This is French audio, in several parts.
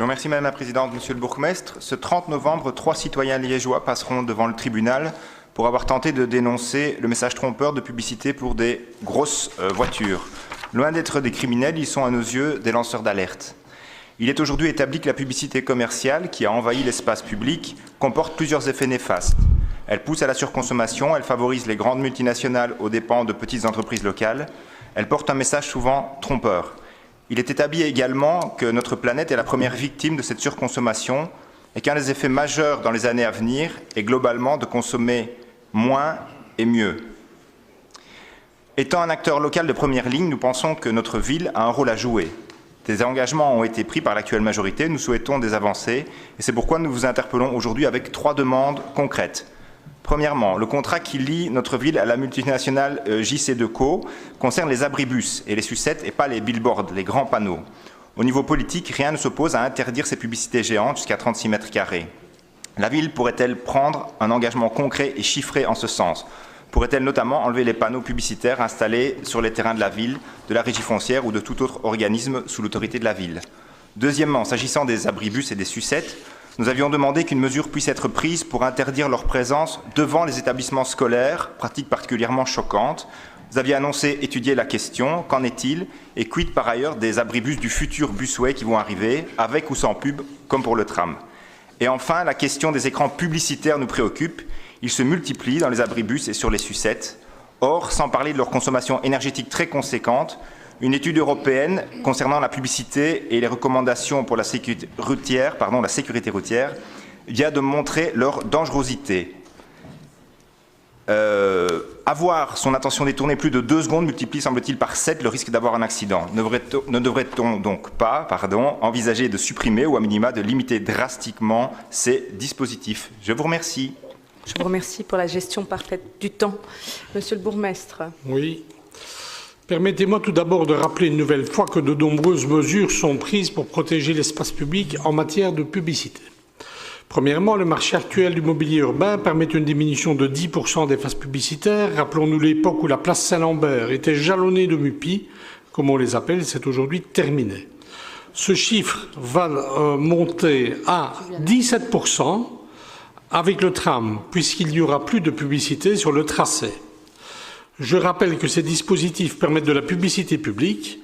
vous remercie Madame la Présidente. Monsieur le Bourgmestre, ce 30 novembre, 3 citoyens liégeois passeront devant le tribunal pour avoir tenté de dénoncer le message trompeur de publicité pour des grosses voitures. Loin d'être des criminels, ils sont à nos yeux des lanceurs d'alerte. Il est aujourd'hui établi que la publicité commerciale, qui a envahi l'espace public, comporte plusieurs effets néfastes. Elle pousse à la surconsommation, elle favorise les grandes multinationales aux dépens de petites entreprises locales, elle porte un message souvent trompeur. Il est établi également que notre planète est la première victime de cette surconsommation et qu'un des effets majeurs dans les années à venir est globalement de consommer moins et mieux. Étant un acteur local de première ligne, nous pensons que notre ville a un rôle à jouer. Des engagements ont été pris par l'actuelle majorité, nous souhaitons des avancées et c'est pourquoi nous vous interpellons aujourd'hui avec 3 demandes concrètes. Premièrement, le contrat qui lie notre ville à la multinationale JC2Co concerne les abribus et les sucettes et pas les billboards, les grands panneaux. Au niveau politique, rien ne s'oppose à interdire ces publicités géantes jusqu'à 36 mètres carrés. La ville pourrait-elle prendre un engagement concret et chiffré en ce sens? Pourrait-elle notamment enlever les panneaux publicitaires installés sur les terrains de la ville, de la régie foncière ou de tout autre organisme sous l'autorité de la ville? Deuxièmement, s'agissant des abribus et des sucettes, nous avions demandé qu'une mesure puisse être prise pour interdire leur présence devant les établissements scolaires, pratique particulièrement choquante. Vous aviez annoncé étudier la question, qu'en est-il? Et quid par ailleurs des abribus du futur busway qui vont arriver, avec ou sans pub, comme pour le tram? Et enfin, la question des écrans publicitaires nous préoccupe. Ils se multiplient dans les abribus et sur les sucettes. Or, sans parler de leur consommation énergétique très conséquente, une étude européenne concernant la publicité et les recommandations pour la sécurité routière, vient de montrer leur dangerosité. Avoir son attention détournée plus de 2 secondes multiplie, semble-t-il, par 7 le risque d'avoir un accident. Ne devrait-on donc pas envisager de supprimer ou à minima de limiter drastiquement ces dispositifs? Je vous remercie. Je vous remercie pour la gestion parfaite du temps. Monsieur le Bourgmestre. Oui. Permettez-moi tout d'abord de rappeler une nouvelle fois que de nombreuses mesures sont prises pour protéger l'espace public en matière de publicité. Premièrement, le marché actuel du mobilier urbain permet une diminution de 10% des faces publicitaires. Rappelons-nous l'époque où la place Saint-Lambert était jalonnée de mupis, comme on les appelle, c'est aujourd'hui terminé. Ce chiffre va monter à 17% avec le tram, puisqu'il n'y aura plus de publicité sur le tracé. Je rappelle que ces dispositifs permettent de la publicité publique.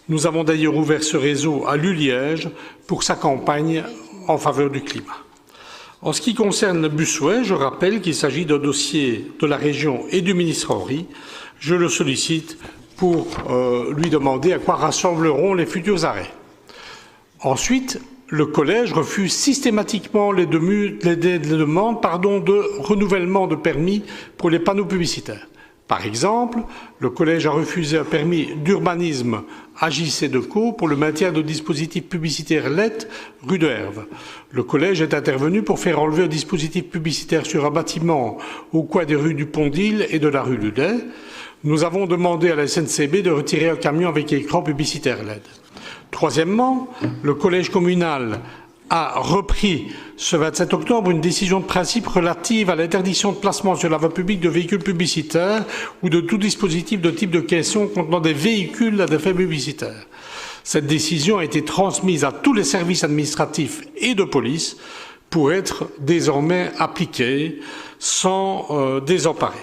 Nous avons d'ailleurs ouvert ce réseau à Liège pour sa campagne en faveur du climat. En ce qui concerne le busway, je rappelle qu'il s'agit d'un dossier de la région et du ministre Henry. Je le sollicite pour lui demander à quoi rassembleront les futurs arrêts. Ensuite, le collège refuse systématiquement les demandes de renouvellement de permis pour les panneaux publicitaires. Par exemple, le collège a refusé un permis d'urbanisme à JC2Co pour le maintien de dispositifs publicitaires LED rue de Herve. Le collège est intervenu pour faire enlever un dispositif publicitaire sur un bâtiment au coin des rues du Pont-d'Île et de la rue Ludet. Nous avons demandé à la SNCB de retirer un camion avec écran publicitaire LED. Troisièmement, le collège communal a repris ce 27 octobre une décision de principe relative à l'interdiction de placement sur la voie publique de véhicules publicitaires ou de tout dispositif de type de caisson contenant des véhicules à des fins publicitaires. Cette décision a été transmise à tous les services administratifs et de police pour être désormais appliquée sans désemparer.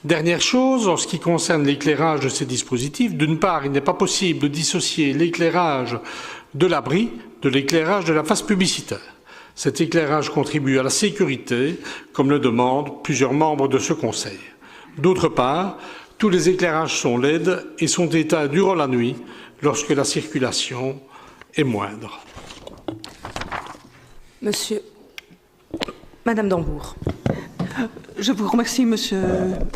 Dernière chose, en ce qui concerne l'éclairage de ces dispositifs, d'une part, il n'est pas possible de dissocier l'éclairage de l'abri de l'éclairage de la face publicitaire. Cet éclairage contribue à la sécurité, comme le demandent plusieurs membres de ce Conseil. D'autre part, tous les éclairages sont LED et sont éteints durant la nuit lorsque la circulation est moindre. Madame Dambourg. Je vous remercie, Monsieur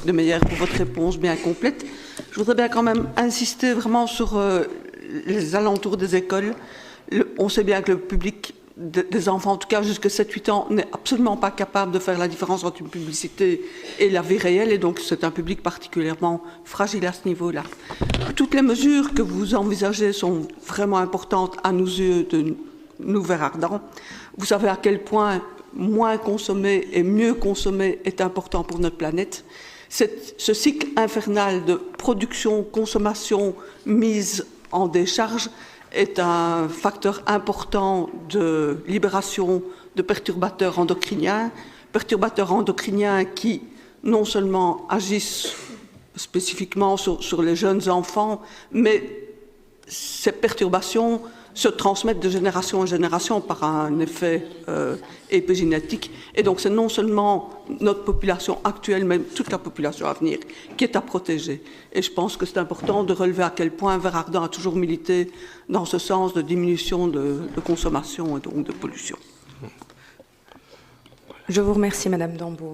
de Meyer, pour votre réponse bien complète. Je voudrais bien quand même insister vraiment sur les alentours des écoles. On sait bien que le public des enfants, en tout cas jusqu'à 7-8 ans, n'est absolument pas capable de faire la différence entre une publicité et la vie réelle, et donc c'est un public particulièrement fragile à ce niveau-là. Toutes les mesures que vous envisagez sont vraiment importantes à nos yeux de nous Verts Ardents. Vous savez à quel point moins consommer et mieux consommer est important pour notre planète. Ce cycle infernal de production, consommation, mise en décharge est un facteur important de libération de perturbateurs endocriniens qui non seulement agissent spécifiquement sur les jeunes enfants, mais ces perturbations se transmettent de génération en génération par un effet épigénétique. Et donc c'est non seulement notre population actuelle, mais toute la population à venir qui est à protéger. Et je pense que c'est important de relever à quel point Vert Ardent a toujours milité dans ce sens de diminution de consommation et donc de pollution. Je vous remercie, Madame Dambourg.